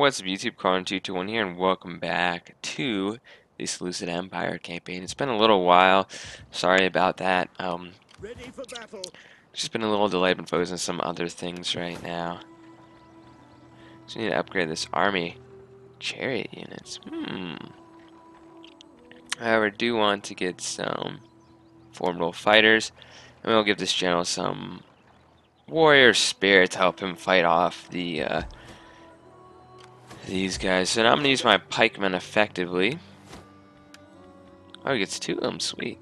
What's up, YouTube? Colin221 here, and welcome back to the Seleucid Empire campaign. It's been a little while. Sorry about that. Ready for battle. Just been a little delayed. Been focusing on some other things right now. So we need to upgrade this army. Chariot units. However, I do want to get some formidable fighters, and we'll give this general some warrior spirit to help him fight off these guys. So now I'm gonna use my pikemen effectively. Oh, he gets two of them. Sweet.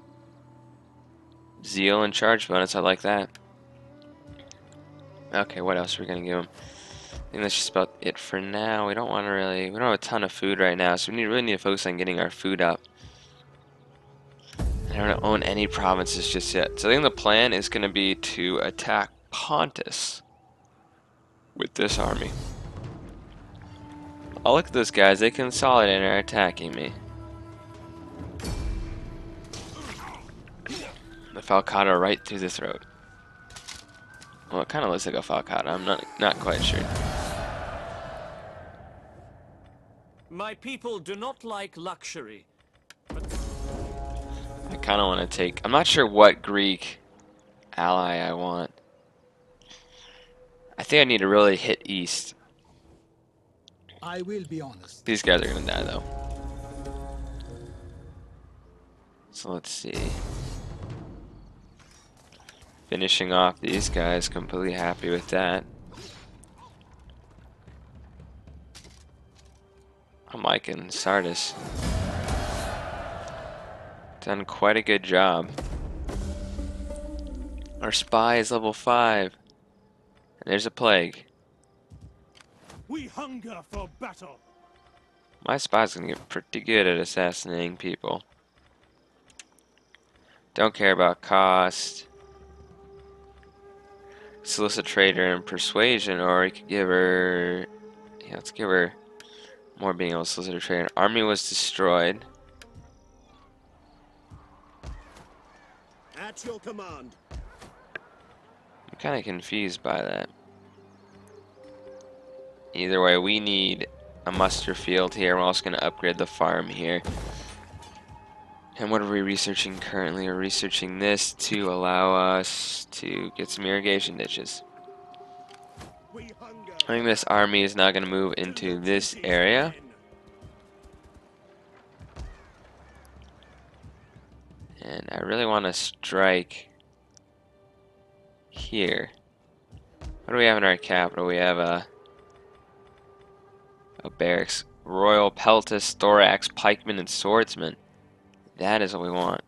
Zeal and charge bonus, I like that. Okay, what else are we gonna give him? I think that's just about it for now. We don't want to we don't have a ton of food right now, so we really need to focus on getting our food up. I don't own any provinces just yet. So I think the plan is gonna be to attack Pontus with this army. Oh, look at those guys. They consolidate and are attacking me. The Falcata right through the throat. Well, it kind of looks like a Falcata. I'm not quite sure. My people do not like luxury. I kind of want to take... I'm not sure what Greek ally I want. I think I need to really hit east. I will be honest. These guys are going to die, though. So let's see. Finishing off these guys, completely happy with that. I'm liking Sardis. Done quite a good job. Our spy is level 5. And there's a plague. We hunger for battle. My spy's gonna get pretty good at assassinating people. Don't care about cost. Solicit trader and persuasion, or we could give her... Yeah, let's give her more being able to solicit a trader. Army was destroyed. At your command. I'm kind of confused by that. Either way, we need a muster field here. We're also going to upgrade the farm here. And what are we researching currently? We're researching this to allow us to get some irrigation ditches. We hunger. I think this army is now going to move into this area. And I really want to strike here. What do we have in our capital? We have a barracks. Royal Peltus, Thorax, Pikeman, and Swordsman. That is what we want.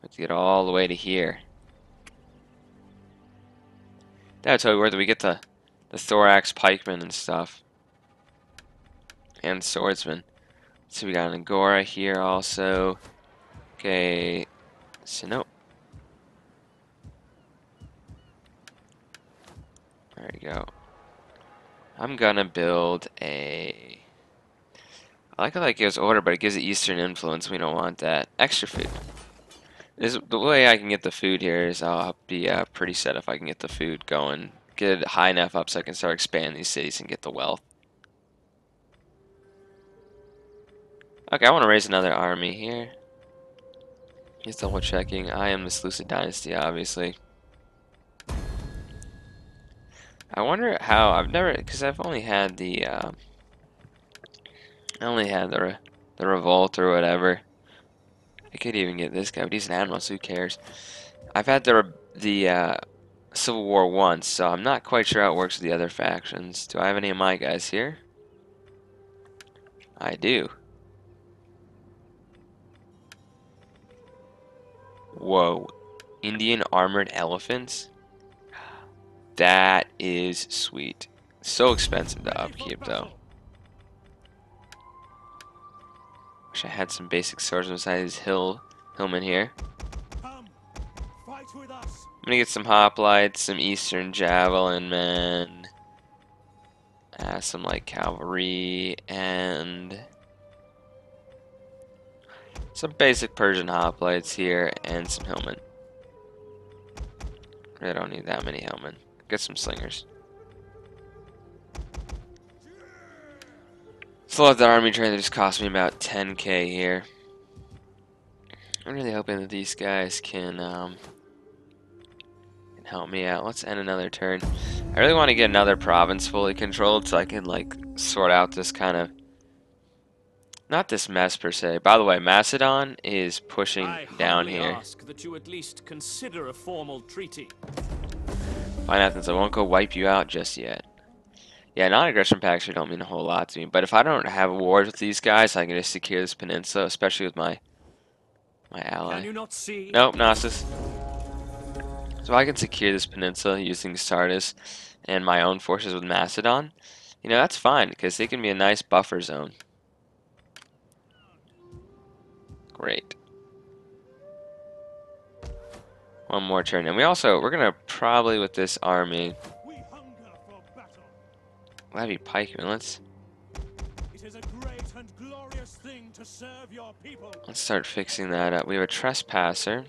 Let's get all the way to here. That's totally worth it. We get the Thorax, Pikeman, and stuff. And Swordsman. So we got an Agora here also. Okay. So no. There we go. I'm gonna build a... I like how that gives order, but it gives it Eastern influence. We don't want that. Extra food. The way I can get the food here is I'll be pretty set if I can get the food going. Get it high enough up so I can start expanding these cities and get the wealth. Okay, I want to raise another army here. Just double checking. I am the Seleucid dynasty, obviously. I wonder how... I've never... Because I've only had the... I only had the revolt or whatever. I could even get this guy, but he's an admiral, so who cares? I've had the Civil War once, so I'm not quite sure how it works with the other factions. Do I have any of my guys here? I do. Whoa. Indian armored elephants? That is sweet. So expensive to upkeep, though. Wish I had some basic swords besides Hillman here. Come, fight with us. I'm gonna get some hoplites, some Eastern javelin men, some light cavalry, and some basic Persian hoplites here, and some hillmen. I don't need that many hillmen. Get some slingers. Full of the army train that just cost me about 10k here. I'm really hoping that these guys can help me out. Let's end another turn. I really want to get another province fully controlled so I can like sort out this kind of not this mess per se. By the way, Macedon is pushing I down humbly here. ask that you at least consider a formal treaty. Fine, Athens, I won't go wipe you out just yet. Yeah, non-aggression pacts don't mean a whole lot to me, but if I don't have wars with these guys, I can just secure this peninsula, especially with my Can ally. you not see? Nope, Knossos. So if I can secure this peninsula using Sardis and my own forces with Macedon, you know, that's fine, because they can be a nice buffer zone. Great. One more turn. And we're gonna probably with this army. That'd be pikemen. Let's start fixing that up. We have a trespasser.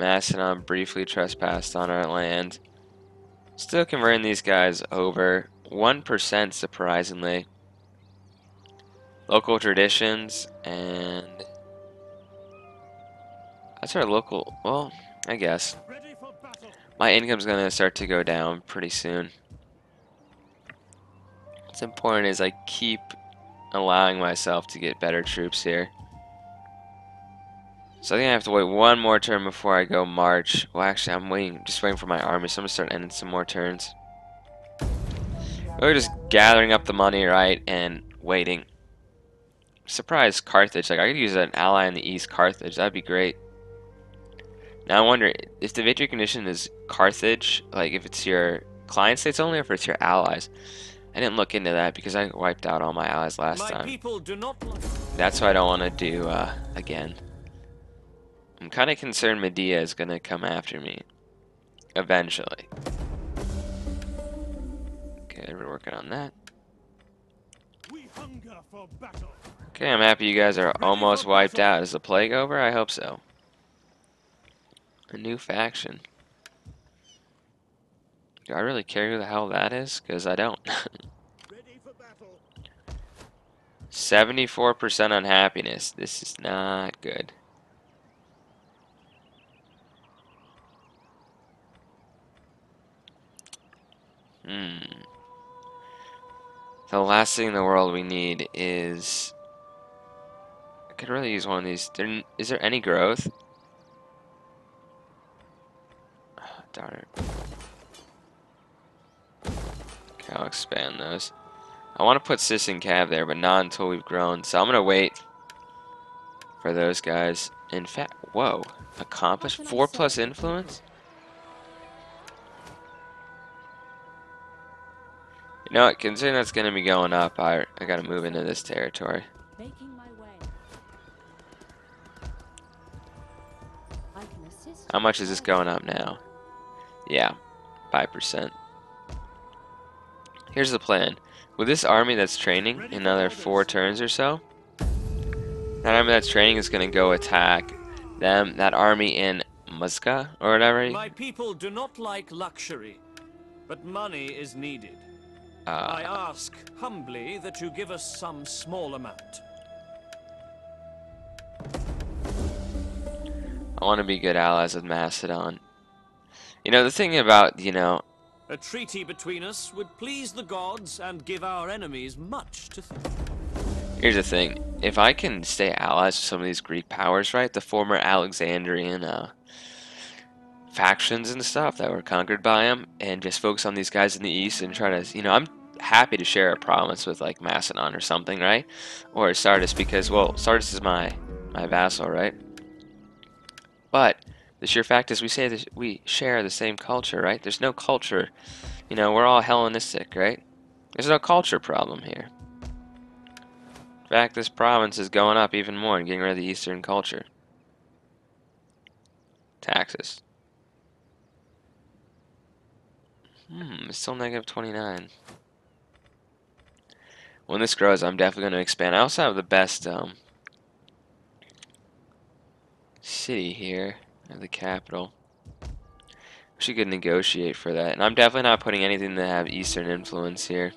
Macedon briefly trespassed on our land. Still converting these guys over. 1% surprisingly. Local traditions and that's our local, well, I guess. My income's gonna start to go down pretty soon. What's important is I keep allowing myself to get better troops here. So I think I have to wait one more turn before I go march. Well, actually, just waiting for my army, so I'm gonna start ending some more turns. We're just gathering up the money, right, and waiting. Surprise, Carthage. Like, I could use an ally in the east, Carthage. That'd be great. Now I wonder if the victory condition is Carthage, like if it's your client states only, or if it's your allies. I didn't look into that because I wiped out all my allies last My time. people do not. That's what I don't want to do again. I'm kind of concerned Medea is going to come after me eventually. Okay, we're working on that. Okay, I'm happy you guys are almost wiped out. Is the plague over? I hope so. A new faction. Do I really care who the hell that is? Because I don't. 74% unhappiness. This is not good. The last thing in the world we need is... I could really use one of these. Is there any growth? Oh, darn it. Okay, I'll expand those. I want to put Sis and Cav there, but not until we've grown. So I'm going to wait for those guys. In fact, whoa. Accomplish 4+ influence? You know what? Considering that's going to be going up, I got to move into this territory. Making my way. I can assist. How much is this going up now? Yeah, 5%. Here's the plan. With this army that's training, in another 4 turns or so, that army that's training is going to go attack that army in Musca or whatever. My people do not like luxury, but money is needed. Uh, I ask humbly that you give us some small amount. I want to be good allies with Macedon. You know, the thing about, A treaty between us would please the gods and give our enemies much to think. here's the thing. If I can stay allies with some of these Greek powers, right, the former Alexandrian factions and stuff that were conquered by them, and just focus on these guys in the east and try to, I'm happy to share a province with, like, Macedon or something, right? Or Sardis, because, well, Sardis is my vassal, right? But the sheer fact is we share the same culture, right? There's no culture. We're all Hellenistic, right? There's no culture problem here. In fact, this province is going up even more and getting rid of the Eastern culture. Taxes. It's still negative 29. When this grows, I'm definitely going to expand. I also have the best city here at the capital. She could negotiate for that. And I'm definitely not putting anything that have Eastern influence here.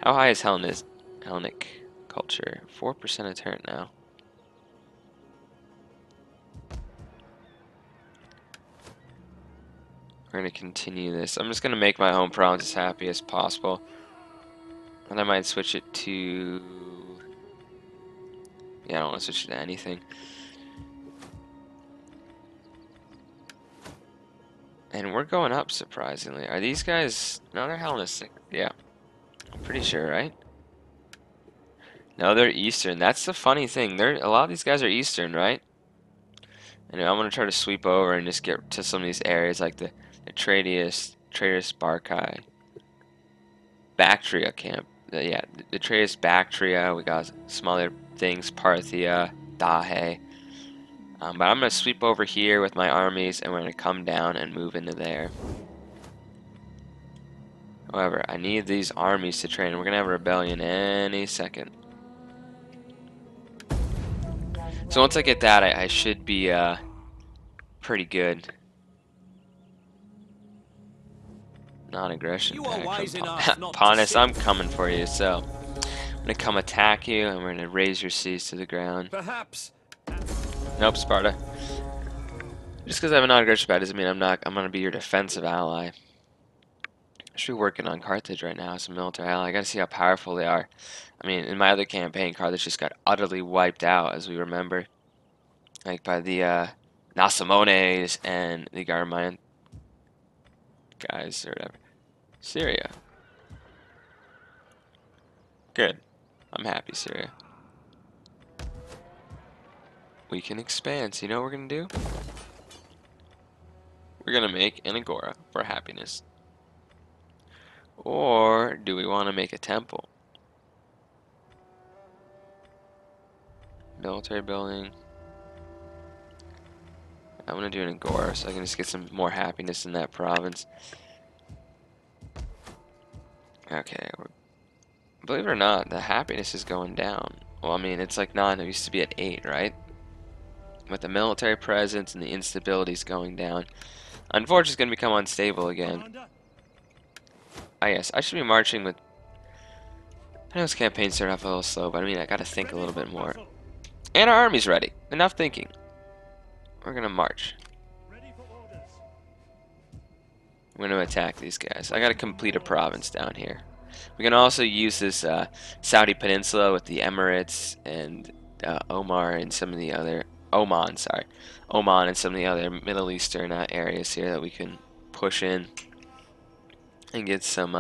How high is Hellenic culture? 4% a turn now. We're gonna continue this. I'm just gonna make my home province as happy as possible. And I might switch it to... Yeah, I don't want to switch it to anything. And we're going up, surprisingly. Are these guys... No, they're Hellenistic. Yeah, I'm pretty sure, right? No, they're Eastern. That's the funny thing. A lot of these guys are Eastern, right? And I'm gonna try to sweep over and just get to some of these areas like the Tratus Barkai, Bactria camp. Yeah, the Tratus Bactria. We got some other things, Parthia, Dahe. But I'm gonna sweep over here with my armies, and we're gonna come down and move into there. However, I need these armies to train. We're gonna have a rebellion any second. So once I get that, I should be pretty good. Non-aggression You are pact wise from enough not to Pontus. sit. I'm coming for you, so I'm gonna come attack you, and we're gonna raise your seas to the ground. Perhaps. Nope, Sparta. Just because I have a non-aggression pact doesn't mean I'm gonna be your defensive ally. I should be working on Carthage right now as a military ally. I gotta see how powerful they are. I mean, in my other campaign, Carthage just got utterly wiped out, as we remember, like by the Nasamones and the Garmayan guys or whatever. Syria. Good. I'm happy, Syria. We can expand. So you know what we're gonna do? We're gonna make an agora for happiness. Or do we want to make a temple? Military building. I'm gonna do an agora so I can just get some more happiness in that province. Okay, believe it or not, the happiness is going down. Well, I mean, it's like 9, it used to be at 8, right? With the military presence and the instabilities going down. Unfortunately, it's going to become unstable again. Ah, yes, I should be marching with... I know this campaign started off a little slow, but I mean, I gotta think a little bit more. And our army's ready. Enough thinking. We're gonna march. We're gonna attack these guys. I gotta complete a province down here. We can also use this Saudi Peninsula with the Emirates and Omar and some of the other Oman, sorry, Oman and some of the other Middle Eastern areas here that we can push in and get some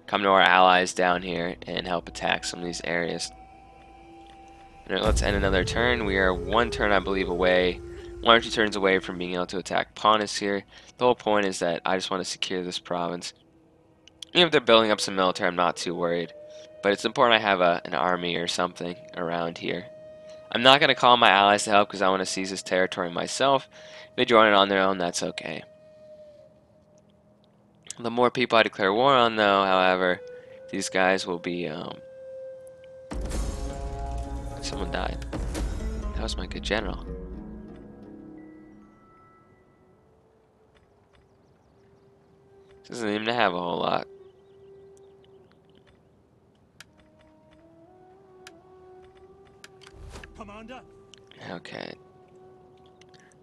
come to our allies down here and help attack some of these areas. Alright, let's end another turn. We are 1 turn, I believe, away, 1 or 2 turns away from being able to attack Pontus here. The whole point is that I just want to secure this province. Even if they're building up some military, I'm not too worried. But it's important I have an army or something around here. I'm not going to call my allies to help because I want to seize this territory myself. If they join it on their own, that's okay. The more people I declare war on, though, however, these guys will be... Someone died. That was my good general. Doesn't even have a whole lot. Commander. Okay.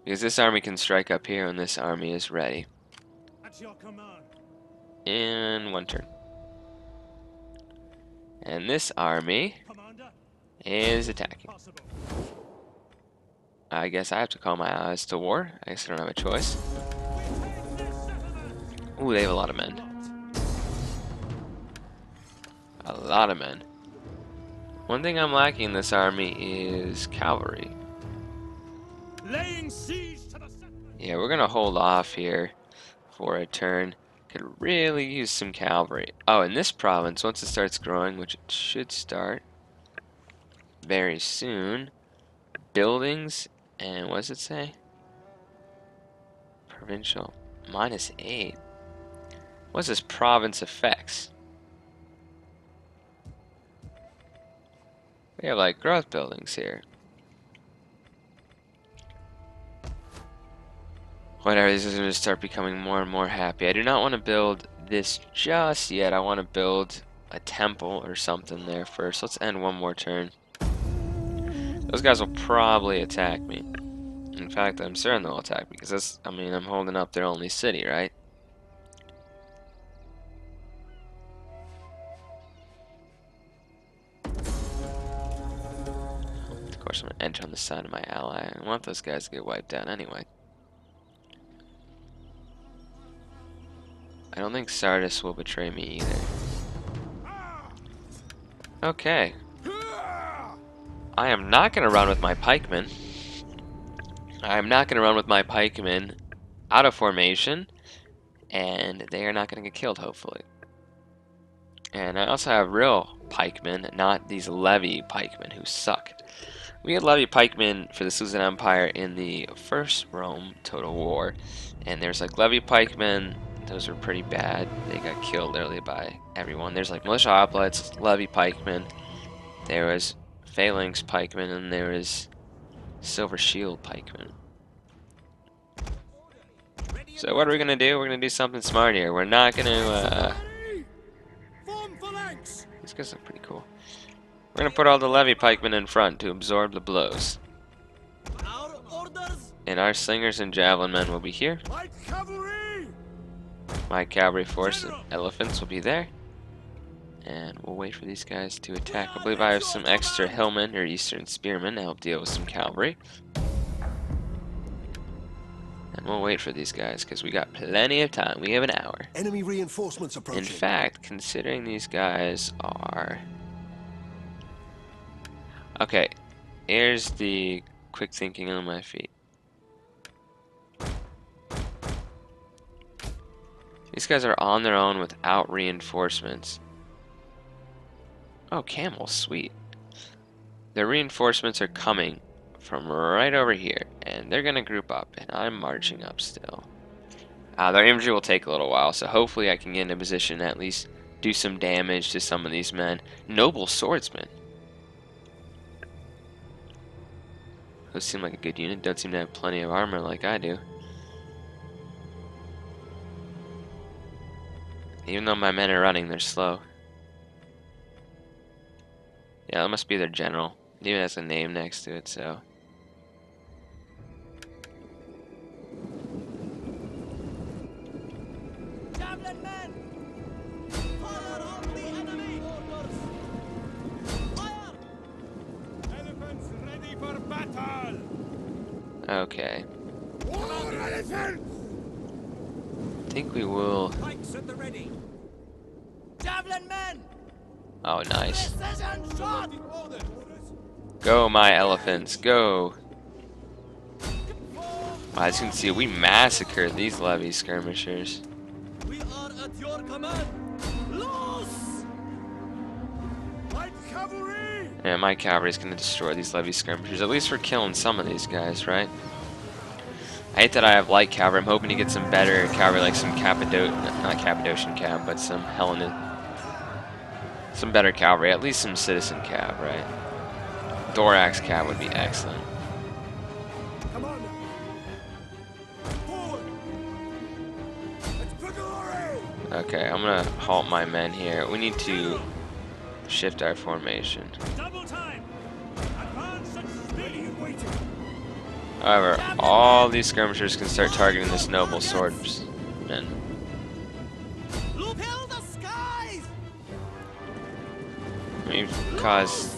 Because this army can strike up here and this army is ready. At your command. In 1 turn. And this army Commander. is attacking. Possible. I guess I have to call my allies to war. I guess I don't have a choice. Ooh, they have a lot of men. A lot of men. One thing I'm lacking in this army is cavalry. Laying siege to the Yeah, we're gonna hold off here for a turn. Could really use some cavalry. Oh, in this province, once it starts growing, which it should start very soon, buildings, and what does it say? Provincial, -8. What's this province effects? We have like growth buildings here. Whatever, this is going to start becoming more and more happy. I do not want to build this just yet. I want to build a temple or something there first. Let's end one more turn. Those guys will probably attack me. In fact, I'm certain they'll attack me because that's, I mean, I'm holding up their only city, right? Of course, I'm gonna enter on the side of my ally. I want those guys to get wiped out anyway. I don't think Sardis will betray me either. Okay. I am not gonna run with my pikemen. I am not gonna run with my pikemen out of formation, and they are not gonna get killed, hopefully. And I also have real pikemen, not these levy pikemen who suck. We had levy pikemen for the Seleucid Empire in the first Rome Total War, and there's like levy pikemen. Those were pretty bad. They got killed literally by everyone. There's like militia hoplites, levy pikemen. There was phalanx pikemen, and there was silver shield pikemen. So what are we gonna do? We're gonna do something smart here. We're not gonna. These guys look pretty cool. We're gonna put all the levy pikemen in front to absorb the blows. And our slingers and javelin men will be here. My cavalry force and elephants will be there. And we'll wait for these guys to attack. I believe I have some extra hillmen or eastern spearmen to help deal with some cavalry. And we'll wait for these guys because we got plenty of time. We have an hour. Enemy reinforcements approaching. In fact, considering these guys are... Okay, here's the quick thinking on my feet. These guys are on their own without reinforcements. Oh, camels, sweet. The reinforcements are coming from right over here, and they're gonna group up, and I'm marching up still. Their infantry will take a little while, so hopefully I can get in a position to at least do some damage to some of these men. Noble swordsmen. Those seem like a good unit. Don't seem to have plenty of armor like I do. Even though my men are running, they're slow. Yeah, that must be their general. It even has a name next to it, so... Javelin men! Fire on the enemy! Fire! Elephants ready for battle! Okay. War elephants! I think we will... Pikes at the ready! Javelin men! Oh, nice. Precision shot! Go, my elephants, go! As you can see, we massacred these levy skirmishers. We are at your command! Loose! Light cavalry! And my cavalry's gonna destroy these levy skirmishers. At least we're killing some of these guys, right? I hate that I have light cavalry. I'm hoping to get some better cavalry, like some not Cappadocian cav, but some Hellenic, some better cavalry. At least some citizen cav, right? Thorax cav would be excellent. Come on! Forward! It's for glory! Okay, I'm gonna halt my men here. We need to shift our formation. Double time! Advance at speed! Waiting! However, all these skirmishers can start targeting this noble swordsman. Loop hill the skies! We've caused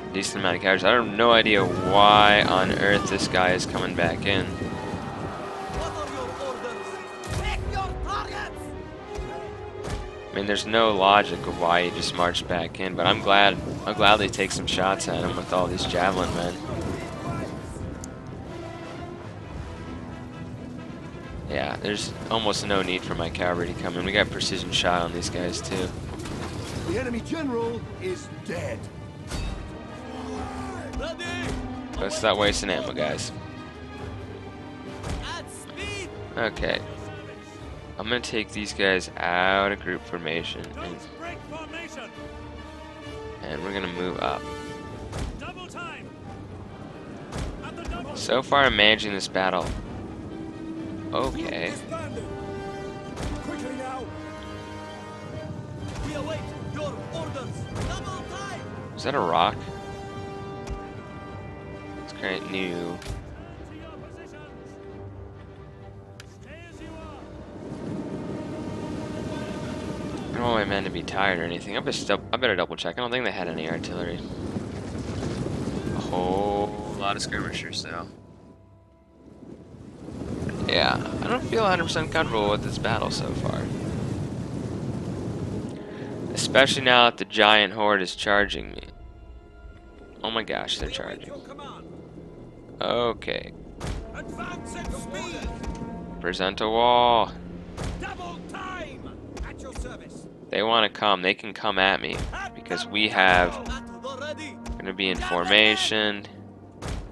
a decent amount of casualties. I have no idea why on earth this guy is coming back in. What are your orders? Pick your targets! I mean, there's no logic of why he just marched back in, but I'll gladly take some shots at him with all these javelin men. Yeah, there's almost no need for my cavalry to come in. We got precision shot on these guys too. The enemy general is dead. Ready! Let's stop wasting ammo, guys. At speed! Okay. I'm gonna take these guys out of group formation, Don't break formation! and we're gonna move up. Double time! At the double! So far, I'm managing this battle. Okay. Quickly now! We await your orders! Is that a rock? It's kind of new. To your positions. Stay as you are. I don't want my men to be tired or anything. I better double check. I don't think they had any artillery. A whole lot of skirmishers, though. Yeah, I don't feel 100% comfortable with this battle so far. Especially now that the giant horde is charging me. Oh my gosh, they're charging. Okay. Advance at speed. Present a wall. Double time. At your service. They want to come. They can come at me. Because we have... going to be in formation.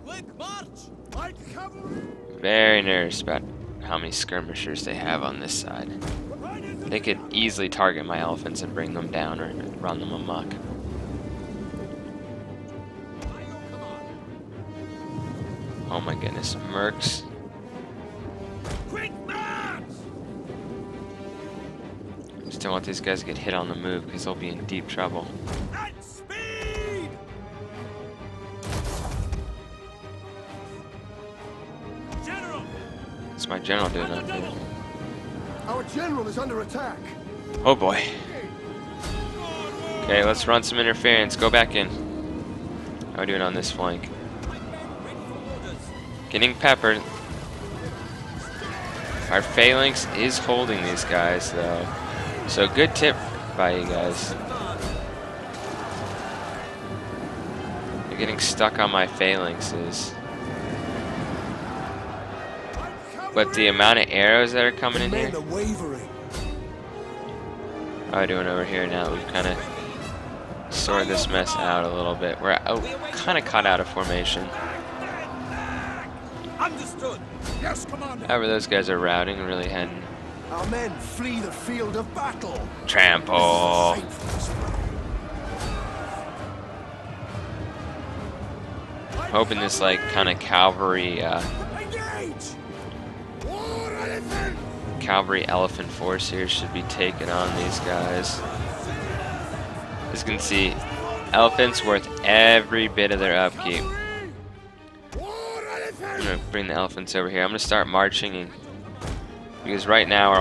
Quick march. Light cavalry! Very nervous about how many skirmishers they have on this side. They could easily target my elephants and bring them down or run them amok. Oh my goodness, mercs. Quick march. Just don't want these guys to get hit on the move because they'll be in deep trouble. At speed. General. What's my general doing up here? Our general is under attack. Oh boy. Okay, let's run some interference. Go back in. How are we doing on this flank? Getting peppered. Our phalanx is holding these guys, though. So good tip by you guys. They're getting stuck on my phalanxes. But the amount of arrows that are coming in here. Men are wavering. How are we doing over here now? We've kind of sorted this mess out a little bit. We're kind of caught out of formation. Understood. Yes, Commander. However, those guys are routing and really heading. Our men flee the field of battle. Trample. Hoping this like kind of cavalry, Engage! War elephant! cavalry elephant force here should be taking on these guys. As you can see, elephants worth every bit of their upkeep. War elephant! I'm gonna bring the elephants over here. I'm gonna start marching, because right now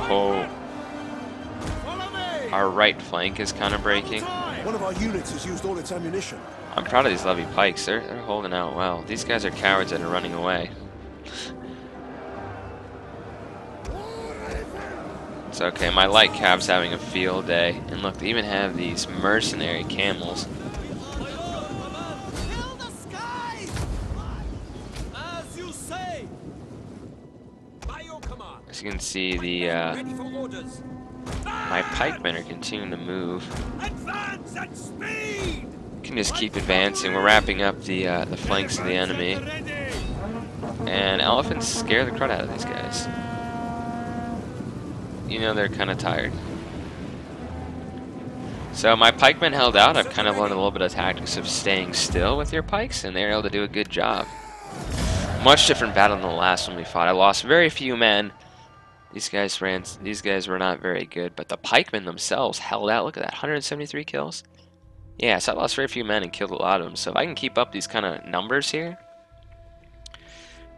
our right flank is kind of breaking. One of our units has used all its ammunition. I'm proud of these levy pikes. They're holding out well. These guys are cowards that are running away. It's okay. My light cab's having a field day. And look, they even have these mercenary camels. Fill the sky. As you say. By your command. As you can see, the Ready for orders. my pikemen are continuing to move. Advance at speed. Can just keep advancing. We're wrapping up the flanks of the enemy. And elephants scare the crud out of these guys. You know they're kind of tired. So my pikemen held out. I've kind of learned a little bit of tactics of staying still with your pikes, and they were able to do a good job. Much different battle than the last one we fought. I lost very few men. These guys were not very good, but the pikemen themselves held out. Look at that, 173 kills. Yeah, so I lost very few men and killed a lot of them. So if I can keep up these kind of numbers here,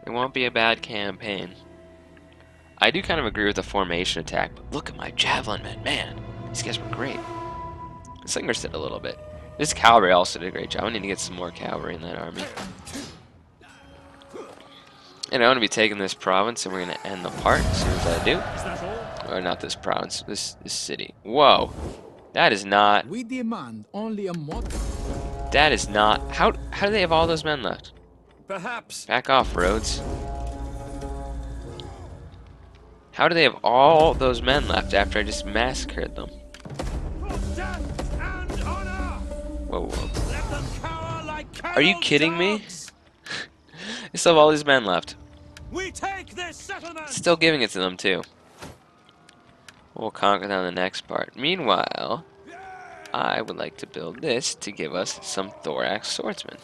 it won't be a bad campaign. I do kind of agree with the formation attack, but look at my javelin men. Man, these guys were great. The slingers did a little bit. This cavalry also did a great job. I need to get some more cavalry in that army. And I'm going to be taking this province, and we're going to end the part as soon as I do. Is that all? Or not this province, this city. Whoa. That is not... We demand only a mod. That is not... How do they have all those men left? Perhaps. Back off, Rhodes. How do they have all those men left after I just massacred them? For death and honor. Whoa, whoa. Let them cower like Are you cowed kidding me? dogs. They still have all these men left. We take this settlement. Still giving it to them, too. We'll conquer them in the next part. Meanwhile, I would like to build this to give us some thorax swordsmen.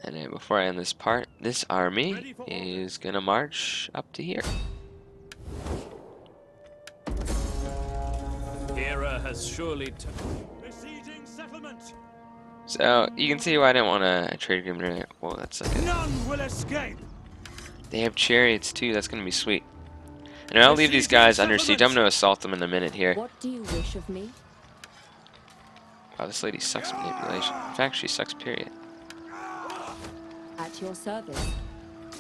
And then before I end this part, this army is going to march up to here. Hera has surely besieging settlement. Judgment! So you can see why I didn't want a trade agreement. Whoa, that's like None will escape! they have chariots too. That's gonna be sweet. And I'll leave these Besieging guys under siege. I'm settlements! gonna assault them in a minute here. What do you wish of me? Wow, this lady sucks at manipulation. In fact, she sucks. Period. At your service.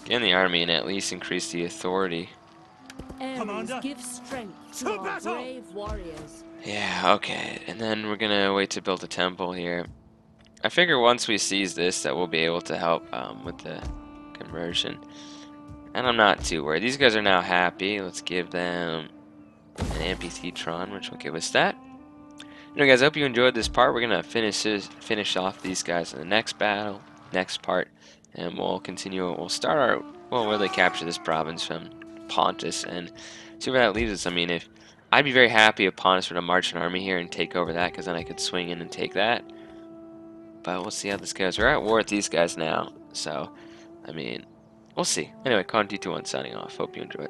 Get in the army and at least increase the authority. Ares, Commander, give strength to to our battle! brave warriors. Yeah, okay. And then we're gonna wait to build a temple here. I figure once we seize this that we'll be able to help with the conversion. And I'm not too worried. These guys are now happy. Let's give them an amphitheatron, which will give us that. Anyway, guys, I hope you enjoyed this part. We're gonna finish off these guys in the next battle, next part, and we'll continue. We'll start our really capture this province from Pontus and see where that leaves us. I mean, if I'd be very happy if Pontus were to march an army here and take over that, because then I could swing in and take that. But we'll see how this goes. We're at war with these guys now, so I mean, we'll see. Anyway, Con T21 signing off. Hope you enjoyed.